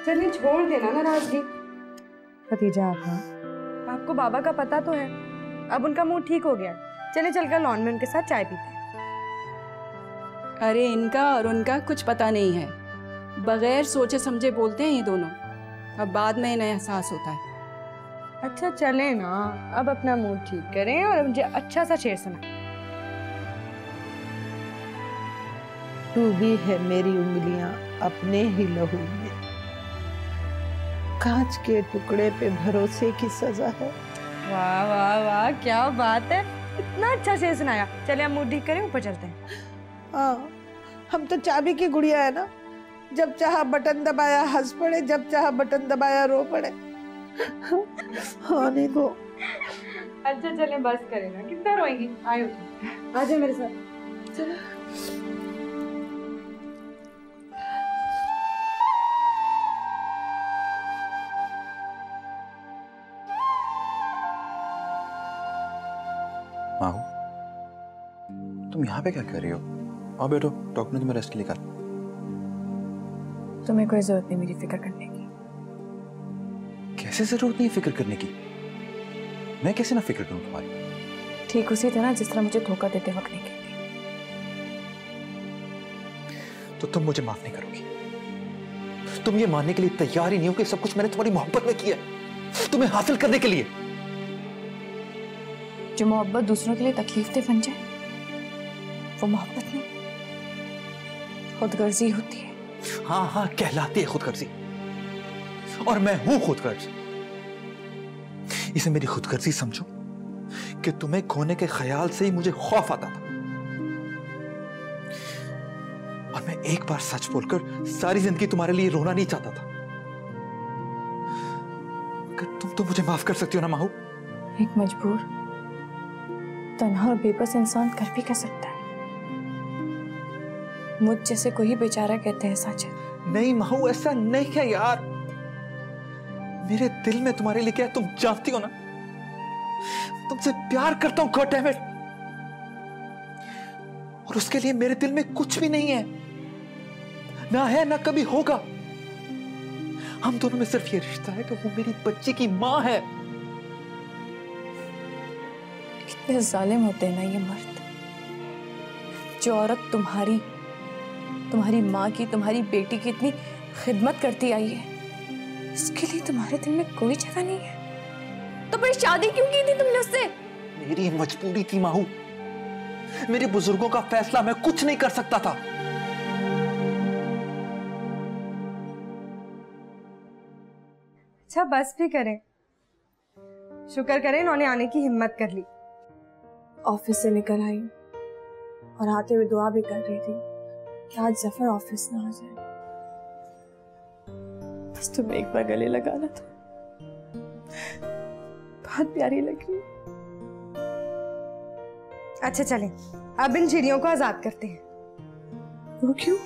चलिए छोड़ देना नाराजगी। खतीजा आपको बाबा का पता तो है, अब उनका मूड ठीक हो गया। चलिए चलकर लॉन में उनके साथ चाय पीते हैं। अरे इनका और उनका कुछ पता नहीं है, बगैर सोचे समझे बोलते हैं ये दोनों। अब बाद में इन्हें एहसास होता है। अच्छा चले ना, अब अपना मूड ठीक करें और मुझे अच्छा सा शेर सुना। डूबी है मेरी उंगलियां अपने ही लहू में, कांच के टुकड़े पे भरोसे की सजा है। वाह वाह वाह, क्या बात है, इतना अच्छा शेर सुनाया। चलिए हम मूड ठीक करें, ऊपर चलते हैं। हाँ, हम तो चाबी की गुड़िया है ना, जब चाहा बटन दबाया हंस पड़े, जब चाहा बटन दबाया रो पड़े। हाँ नहीं तो। अच्छा चले बस करें ना, कितना रोएंगी। आयो आ जाओ मेरे साथ। चलो माहू, तुम यहाँ पे क्या कर रही हो? आओ बैठो, डॉक्टर ने तुम्हें रेस्ट के लिए कहा। तुम्हें कोई जरूरत नहीं मेरी फिक्र करने की। कैसे जरूरत नहीं फिक्र करने की? मैं कैसे ना फिक्र करूं तुम्हारी? ठीक उसी तरह जिस तरह मुझे धोखा देते वक्त नहीं कहती। तो तुम मुझे माफ नहीं करोगी? तुम ये मानने के लिए तैयार ही नहीं हो कि सब कुछ मैंने तुम्हारी मोहब्बत में किया है, तुम्हें हासिल करने के लिए। जो मोहब्बत दूसरों के लिए तकलीफ दे बन जाए वो मोहब्बत नहीं, खुदगर्जी होती है। हाँ हाँ, कहलाती है खुदगर्जी, और मैं हूं खुदगर्ज। इसे मेरी खुदगर्जी समझो कि तुम्हें खोने के ख्याल से ही मुझे खौफ आता था, और मैं एक बार सच बोलकर सारी जिंदगी तुम्हारे लिए रोना नहीं चाहता था। अगर तुम तो मुझे माफ कर सकती हो ना माहू? एक मजबूर, तन्हा और बेबस इंसान कर भी क्या सकता है। मुझ जैसे कोई बेचारा कहते हैं साजिद। नहीं माहू, ऐसा नहीं है यार। मेरे दिल में तुम्हारे लिए क्या है तुम जानती हो ना। तुमसे प्यार करता हूं गॉड डैम इट, और उसके लिए मेरे दिल में कुछ भी नहीं है, ना है ना कभी होगा। हम दोनों में सिर्फ ये रिश्ता है कि वो मेरी बच्ची की मां है। कितने जालिम होते हैं ना ये मर्द। जो औरत तुम्हारी माँ की, तुम्हारी बेटी की इतनी खिदमत करती आई है, इसके लिए तुम्हारे दिल में कोई जगह नहीं है। तो फिर शादी क्यों की थी तुमने उससे? मेरी मजबूरी थी माहू, मेरे बुजुर्गों का फैसला मैं कुछ नहीं कर सकता था। अच्छा बस भी करें, शुक्र करें इन्होंने आने की हिम्मत कर ली। ऑफिस से निकल आई और आते हुए दुआ भी कर रही थी कि आज जफर ऑफिस ना आ जाए। बस तुम्हें एक बार गले लगाना था, बहुत प्यारी लग रही। अच्छा चलें, अब इन चिड़ियों को आजाद करते हैं। वो क्यों?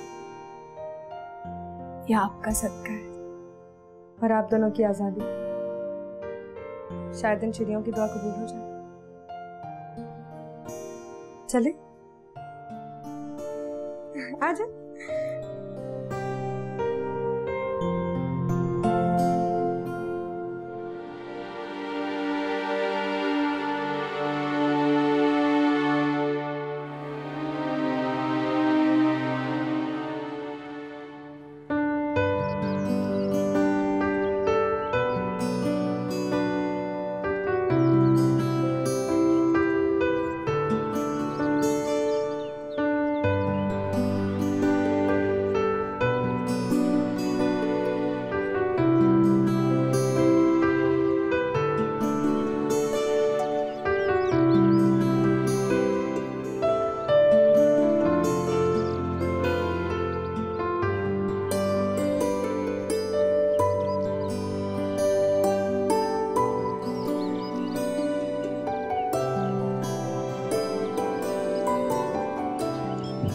ये आपका सदका है और आप दोनों की आजादी। शायद इन चिड़ियों की दुआ कबूल हो जाए। चले आजा।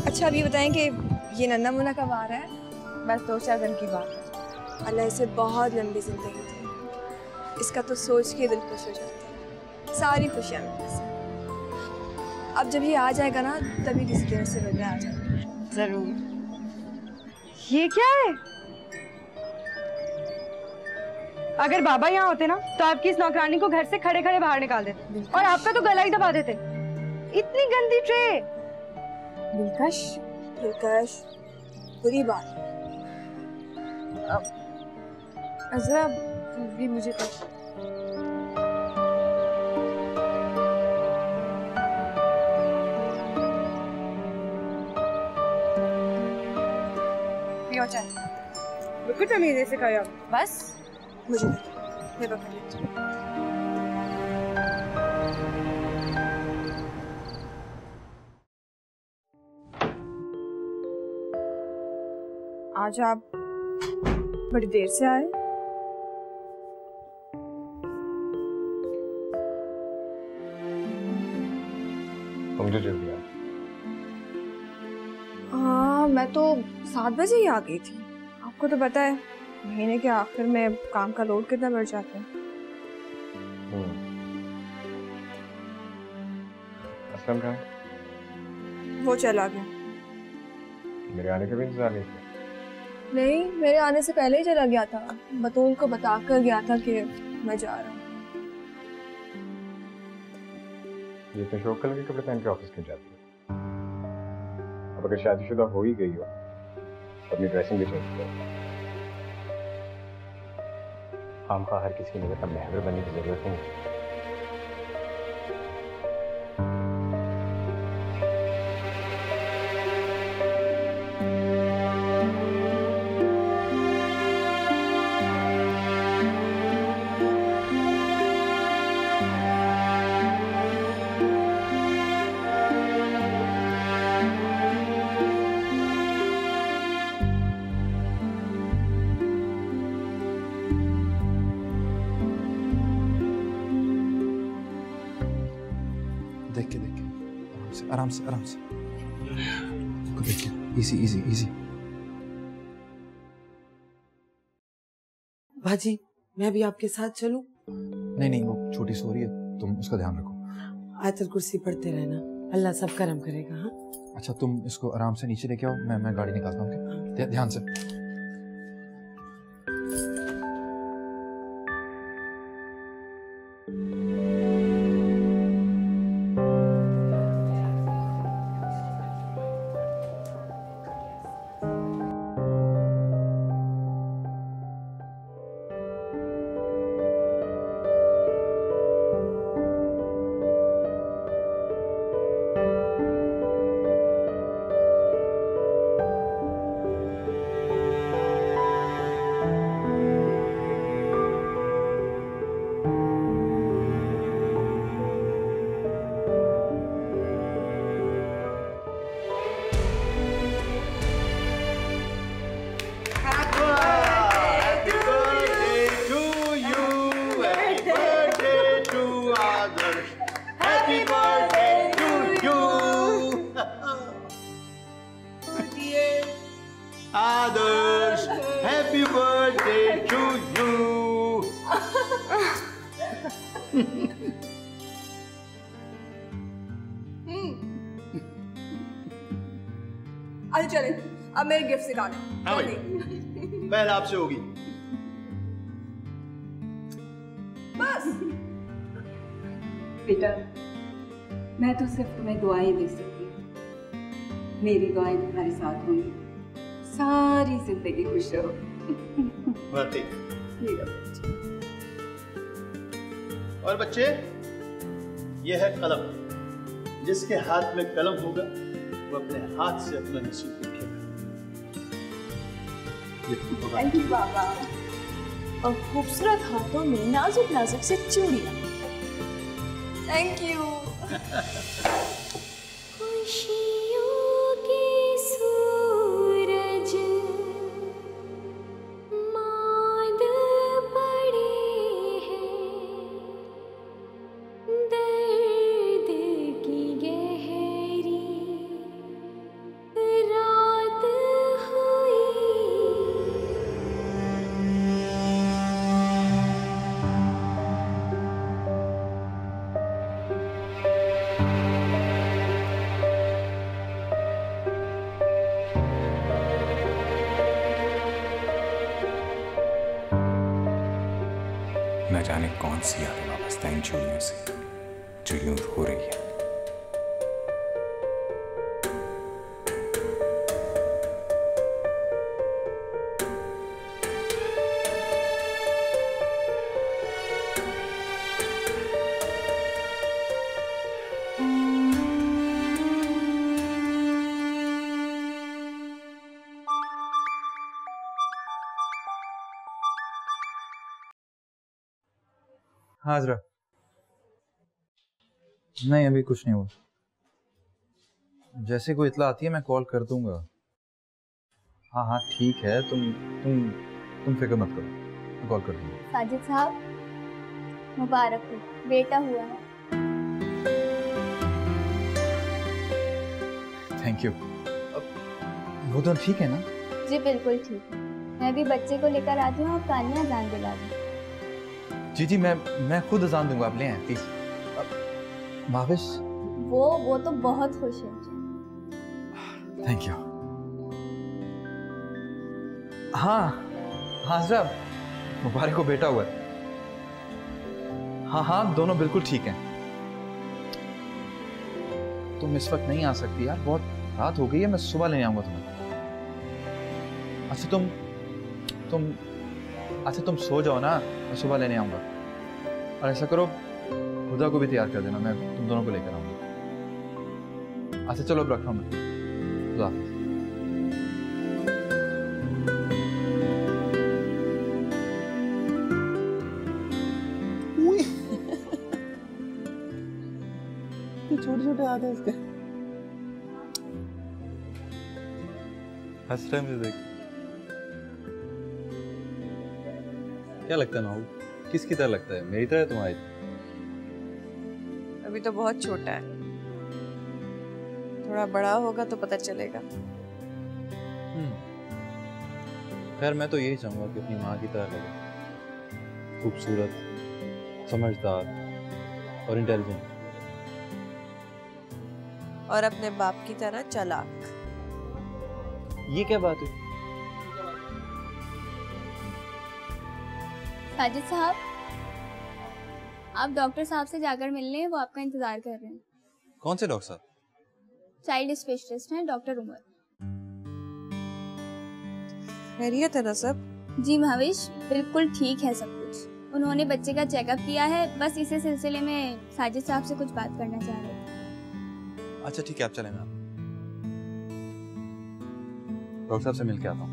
अच्छा अब ये बताएं कि ये नन्ना मुन्ना कब आ रहा है? बस 2-4 दिन की बात है। अल्लाह इसे बहुत लंबी जिंदगी दे। इसका तो सोच के दिल खुश हो जाता है। सारी खुशियाँ मेरे पास। अब जब ये आ जाएगा ना तभी किसी तरह से मिलने आ जाएगा। जरूर। ये क्या है? अगर बाबा यहाँ होते ना तो आपकी इस नौकरानी को घर से खड़े खड़े बाहर निकाल देते और आपका तो गला ही दबा देते। इतनी गंदी ट्रे। दिलकश, दिलकश, बुरी बात। अज़रा भी मुझे तो पियो चाय। बिल्कुल तमीज़ से खाया। बस मुझे मैं पकड़ लेती हूँ। आज आप बड़ी देर से आए। मुझे जल्दी आ। हाँ, मैं तो 7 बजे ही आ गई थी। आपको तो पता है महीने के आखिर में काम का लोड कितना बढ़ जाता है। असलम कहाँ है? वो चला गया। मेरे आने का भी इंतजार नहीं किया? नहीं, मेरे आने से पहले ही चला गया था। बतूल को बता कर गया था कि मैं जा रहा हूँ। ये तो शौक कलर के कपड़े पहन के ऑफिस क्यों जाती है? अब अगर शादीशुदा हो ही गई हो तो अपनी ड्रेसिंग भी चेंज करो। खामखा हर किसी की नजर का महवर बनने की जरूरत नहीं है। देख के आराम से देखिए, इजी इजी इजी। भाजी, मैं भी आपके साथ चलूं? नहीं, वो छोटी सो रही है, तुम उसका ध्यान रखो। आयतुल कुर्सी पढ़ते रहना, अल्लाह सब करम करेगा। हाँ, अच्छा, तुम इसको आराम से नीचे लेके आओ, मैं गाड़ी निकालता हूँ। ध्यान से। Adarsh, happy birthday to you. अरे चले, अब मेरे गिफ्ट निकालें। हाँ भाई, पहले आपसे होगी। बस बेटा, मैं तो सिर्फ तुम्हें दुआएं दे सकती हूँ। मेरी दुआएं तुम्हारे साथ होंगी, सारी जिंदगी खुश रहो। और बच्चे, ये है कलम। जिसके हाथ में कलम होगा वो अपने हाथ से अपना नसीब लिखेगा। थैंक यू बाबा। और खूबसूरत हाथों में नाजुक नाजुक से चूड़ियां। Thank you. जाने कौन सी यादें वापस इन चूड़ियों से जो यूं हो रही है। हाँ जरा, नहीं अभी कुछ नहीं हुआ। जैसे कोई इत्ला आती है मैं कॉल कर दूंगा। हाँ हाँ ठीक है, तुम फिक्र मत करो, मैं कॉल कर दूंगा। साजिद साहब मुबारक हो, बेटा हुआ है। Thank you. वो तो ठीक है ना? जी बिल्कुल ठीक है। मैं भी बच्चे को लेकर आती हूँ और कानिया जान दिला दूँ। जी मैं खुद अजान दूंगा, आप ले आए प्लीज। माविश वो तो बहुत खुश है। Thank you. हाँ जरा मुबारक को बेटा हुआ है। हाँ दोनों बिल्कुल ठीक हैं। तुम इस वक्त नहीं आ सकती यार, बहुत रात हो गई है, मैं सुबह लेने आऊंगा तुम्हें। अच्छा तुम सो जाओ ना, मैं सुबह लेने आऊंगा। और ऐसा करो खुदा को भी तैयार कर देना, मैं तुम दोनों को लेकर आऊंगा। अच्छा चलो अब रखता हूं मैं। खुदा हाफिज़। छोटे छोटे हाथ हैं इसके। हंस रहा है मुझे देख। क्या लगता है नाहू, किसकी तरह लगता है? मेरी तरह तुम्हारी? अभी तो बहुत छोटा है, थोड़ा बड़ा होगा तो पता चलेगा। खैर मैं तो यही चाहूंगा कि अपनी माँ की तरह लगे, खूबसूरत, समझदार और इंटेलिजेंट, और अपने बाप की तरह चालाक। ये क्या बात है? साजिद साहब, आप डॉक्टर साहब से जाकर मिलने हैं, वो आपका इंतजार कर रहे हैं। कौन से डॉक्टर साहब? चाइल्ड स्पेशलिस्ट हैं डॉक्टर उमर। खैरियत है ना सब? जी भाविश, बिल्कुल ठीक है सब कुछ। उन्होंने बच्चे का चेकअप किया है, बस इसी सिलसिले में साजिद साहब से कुछ बात करना चाह रहे थे। अच्छा ठीक है, आप चलें, मैं डॉक्टर साहब से मिल के आता हूँ।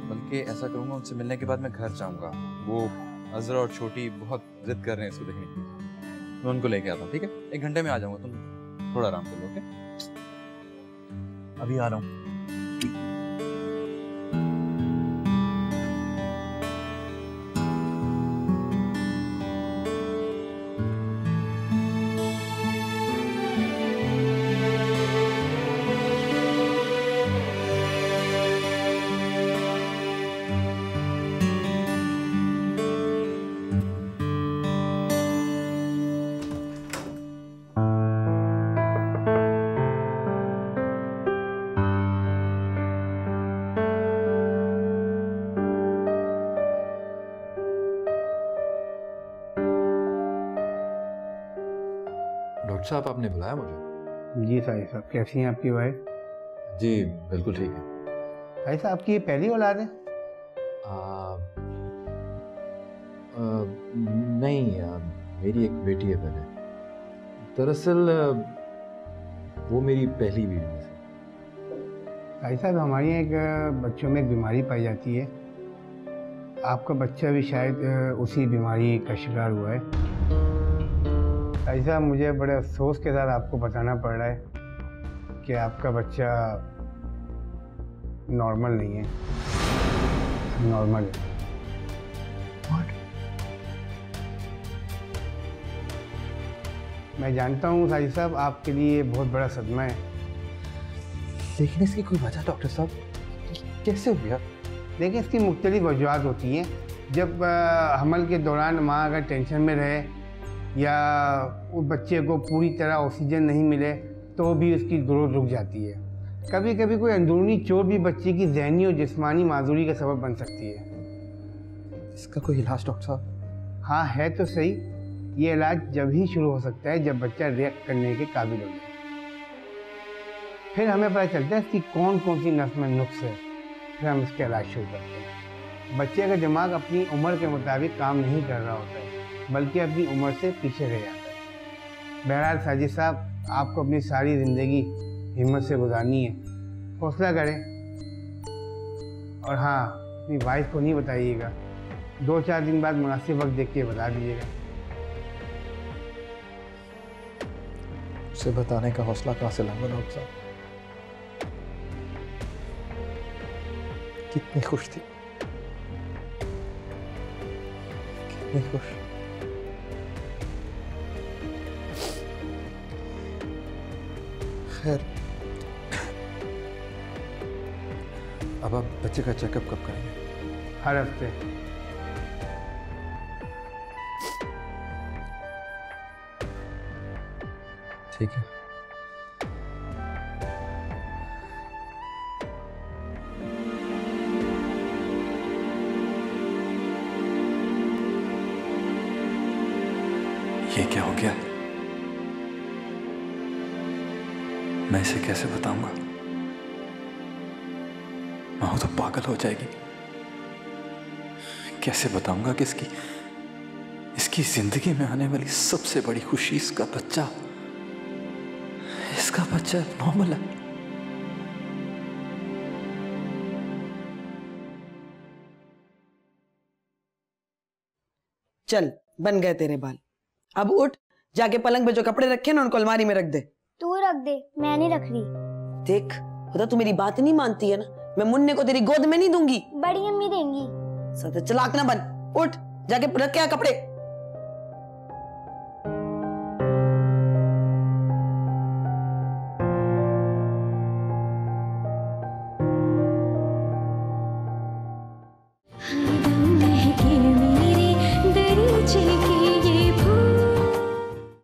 बल्कि ऐसा करूँगा, उनसे मिलने के बाद मैं घर जाऊँगा। वो अजरा और छोटी बहुत जिद कर रहे हैं इसको देखने के लिए, मैं उनको लेके आता हूँ। ठीक है, 1 घंटे में आ जाऊँगा, तुम थोड़ा आराम कर लो। ओके, अभी आ रहा हूँ। डॉक्टर साहब आपने बुलाया मुझे? जी साहिब साहब, कैसी हैं आपकी वाइफ? जी बिल्कुल ठीक है। साहिब साहब, आपकी ये पहली औलाद है? नहीं, मेरी एक बेटी है पहले। दरअसल वो मेरी पहली बीवी में से। साहिब साहब, हमारे यहाँ एक बच्चों में एक बीमारी पाई जाती है। आपका बच्चा भी शायद उसी बीमारी का शिकार हुआ है। साहिब, मुझे बड़े अफसोस के साथ आपको बताना पड़ रहा है कि आपका बच्चा नॉर्मल नहीं है, नॉर्मल है। मैं जानता हूँ साहिब साहब, आपके लिए बहुत बड़ा सदमा है, लेकिन इसकी कोई वजह डॉक्टर साहब कैसे हो गया? देखिए, इसकी मुख्तलिफ वजूहत होती हैं। जब हमल के दौरान माँ अगर टेंशन में रहे या उस बच्चे को पूरी तरह ऑक्सीजन नहीं मिले तो भी उसकी ग्रोथ रुक जाती है। कभी कभी कोई अंदरूनी चोट भी बच्चे की ज़हनी और जिस्मानी माजूरी का सबब बन सकती है। इसका कोई इलाज डॉक्टर साहब? हाँ है तो सही, ये इलाज जब ही शुरू हो सकता है जब बच्चा रिएक्ट करने के काबिल हो जाए। फिर हमें पता चलता है इसकी कौन कौन सी नस में नुक्स है, फिर हम इसका इलाज शुरू करते हैं। बच्चे का दिमाग अपनी उम्र के मुताबिक काम नहीं कर रहा होता है, बल्कि अपनी उम्र से पीछे रह जाता है। बहरहाल साजिद साहब, आपको अपनी सारी ज़िंदगी हिम्मत से गुजारनी है, हौसला करें। और हाँ, अपनी वाइफ को नहीं बताइएगा, 2-4 दिन बाद मुनासिब वक्त देख के बता दीजिएगा। उसे बताने का हौसला कहाँ से लाऊंगा डॉक्टर साहब? कितनी खुश थी, कितनी खुश। खैर, अब आप बच्चे का चेकअप कब करेंगे? हर हफ्ते। ठीक है। ये क्या हो गया? मैं इसे कैसे बताऊंगा? माँ तो पागल हो जाएगी। कैसे बताऊंगा कि इसकी जिंदगी में आने वाली सबसे बड़ी खुशी इसका बच्चा नॉर्मल है। चल, बन गए तेरे बाल। अब उठ, जाके पलंग पे जो कपड़े रखे ना उनको अलमारी में रख दे। तू रख दे, मैं नहीं रख रही। देख, खुदा तू मेरी बात नहीं मानती है ना, मैं मुन्ने को तेरी गोद में नहीं दूंगी। बड़ी अम्मी देंगी। सदा चलाक ना बन, उठ जाके रख के आ कपड़े।